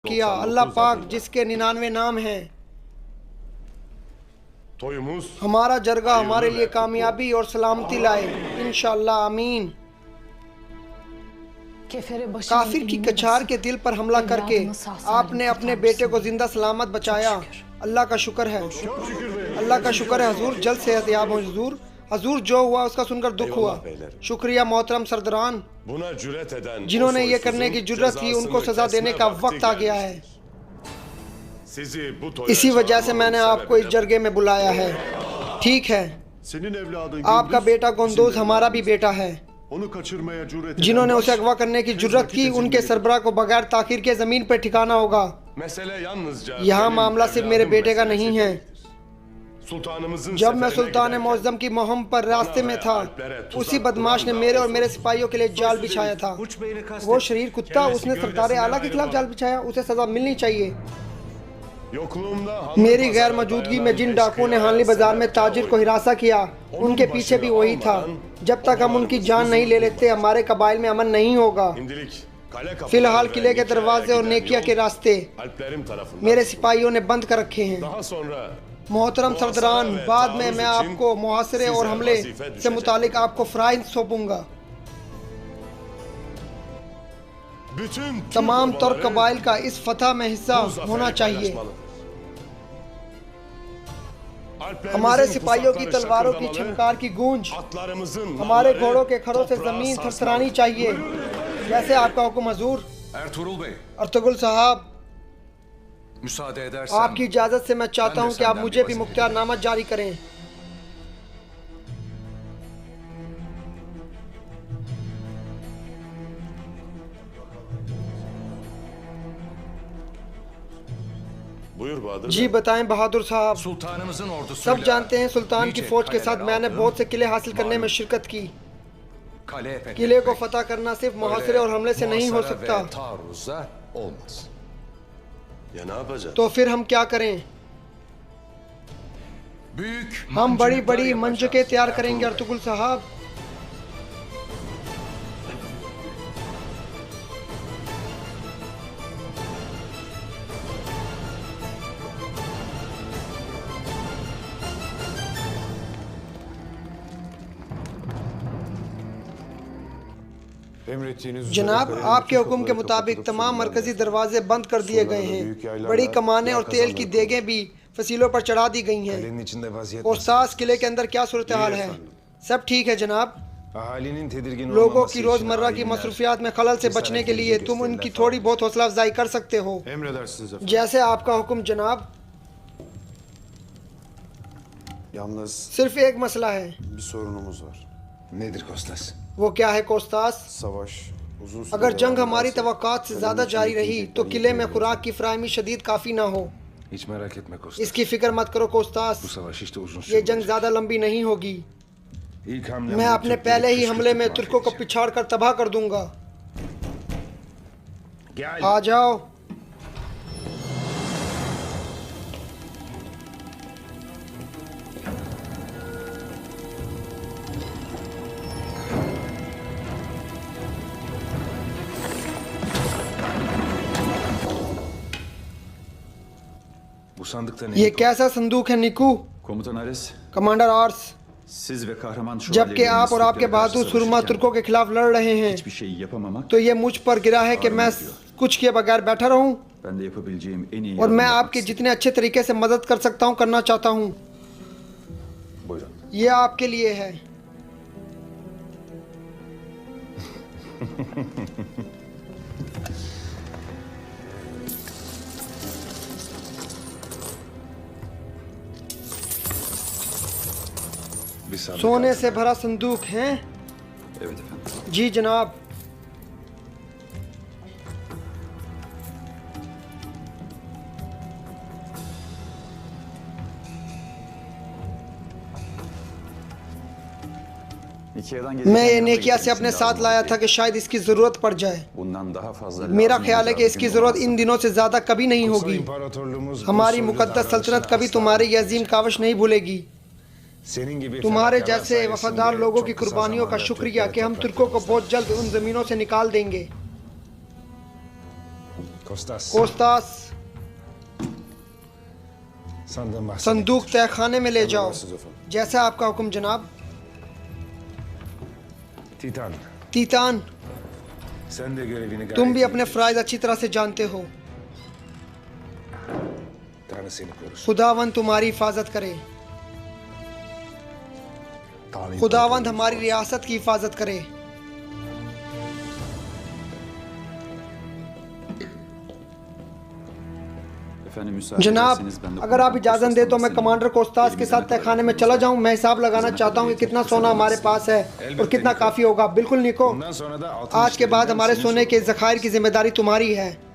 किया। अल्लाह पाक जिसके 99 नाम हैं, हमारा जरगा हमारे लिए कामयाबी और सलामती लाए इंशाअल्लाह, आमीन। काफिर की कछार के दिल पर हमला करके आपने अपने बेटे को जिंदा सलामत बचाया। अल्लाह का शुक्र है, अल्लाह का शुक्र है हजूर, जल्द सेहतयाब हो हजूर। हजूर जो हुआ उसका सुनकर दुख हुआ। शुक्रिया मोहतरम सरदारान, जिन्होंने ये करने की जुर्रत की उनको सजा देने का वक्त आ गया है। इसी वजह से मैंने आपको इस जरगे में बुलाया है। ठीक है, आपका बेटा गोंदोज हमारा भी बेटा है। जिन्होंने उसे अगवा करने की जुर्रत की उनके सरबराह को बगैर ताखीर के जमीन पर ठिकाना होगा। यहाँ मामला सिर्फ मेरे बेटे का नहीं है। जब मैं सुल्तान मौज़म की मुहिम पर रास्ते में था, उसी बदमाश ने मेरे और मेरे सिपाहियों के लिए जाल बिछाया था। वो शरीर कुत्ता, उसने सरदार आला के खिलाफ जाल बिछाया, उसे सजा मिलनी चाहिए। मेरी गैर मौजूदगी में जिन डाकुओं ने हानली बाजार में ताजिर को हिरासा किया, उनके पीछे भी वही था। जब तक हम उनकी जान नहीं ले लेते, हमारे कबाइल में अमन नहीं होगा। फिलहाल किले के दरवाजे और नेकिया के रास्ते मेरे सिपाहियों ने बंद कर रखे हैं। मोहतरम सरदारान, बाद में मैं आपको मुहासरे और हमले से मुतालिक आपको फराइज सौंपूंगा। तमाम तुर्क कबाइल का इस फतह में हिस्सा होना चाहिए। हमारे सिपाहियों की तलवारों की छनकार की गूंज हमारे घोड़ों के खरों से जमीन थरथरानी चाहिए। जैसे आपका हुक्म हजूर। अर्तुगरुल साहब, आपकी इजाजत से मैं चाहता हूं कि आप मुझे भी मुख्तियारनामा जारी करें। जी बताएं बहादुर साहब। सब जानते हैं सुल्तान की फौज के साथ मैंने बहुत से किले हासिल करने में शिरकत की। किले को फतह करना सिर्फ मुहासरे और हमले से नहीं हो सकता। तो फिर हम क्या करें? हम बड़ी बड़ी मंजके तैयार करेंगे अर्तुगरुल साहब। जनाब, आपके हुक्म के मुताबिक तमाम मरकजी दरवाजे बंद कर दिए गए हैं। बड़ी कमानें और तेल की देगें भी फसीलों पर चढ़ा दी गई हैं। कोसास किले के अंदर क्या सूरत हाल है? सब ठीक है जनाब। लोगों की रोजमर्रा की मसरूफियात में खलल से बचने के लिए तुम उनकी थोड़ी बहुत हौसला अफजाई कर सकते हो। जैसे आपका हुक्म जनाब। सिर्फ एक मसला है। वो क्या है कोस्तास? अगर जंग हमारी तवक्कात से ज्यादा जारी रही तो किले में खुराक की फराहमी शदीद काफी ना हो। इसकी फिक्र मत करो कोस्तास, ये जंग ज्यादा लंबी नहीं होगी। मैं अपने पहले ही हमले में तुर्कों को पिछाड़ कर तबाह कर दूंगा। आ जाओ। ये कैसा संदूक है निकू? कमांडर आर्स, जबकि आप और आपके बहादुर सुरमा तुर्कों के खिलाफ लड़ रहे हैं, तो ये मुझ पर गिरा है कि मैं कुछ किए बगैर बैठा रहूं? और मैं आपके जितने अच्छे तरीके से मदद कर सकता हूं करना चाहता हूं। ये आपके लिए है। सोने से भरा संदूक है? जी जनाब। मैं ये नेकिया से अपने साथ लाया था कि शायद इसकी जरूरत पड़ जाए। मेरा ख्याल है कि इसकी जरूरत इन दिनों से ज्यादा कभी नहीं होगी। हमारी मुकद्दस सल्तनत कभी तुम्हारी ये अजीम काविश नहीं भूलेगी। तुम्हारे जैसे वफादार लोगों की कुर्बानियों का शुक्रिया कि हम तुर्कों को बहुत जल्द उन जमीनों से निकाल देंगे। कोस्तास, संदूक तहखाने में ले जाओ। जैसा आपका हुक्म जनाब। तीतान, तुम भी अपने फ़राइज़ अच्छी तरह से जानते हो। खुदावंद तुम्हारी हिफाजत करे। खुदावंद हमारी रियासत की हिफाजत करे। जनाब, अगर आप इजाज़त दें तो मैं कमांडर कोस्तास के साथ तहखाने में चला जाऊं। मैं हिसाब लगाना चाहता हूं कि कितना सोना हमारे पास है और कितना काफ़ी होगा। बिल्कुल निको, आज के बाद हमारे सोने के ज़खायर की जिम्मेदारी तुम्हारी है।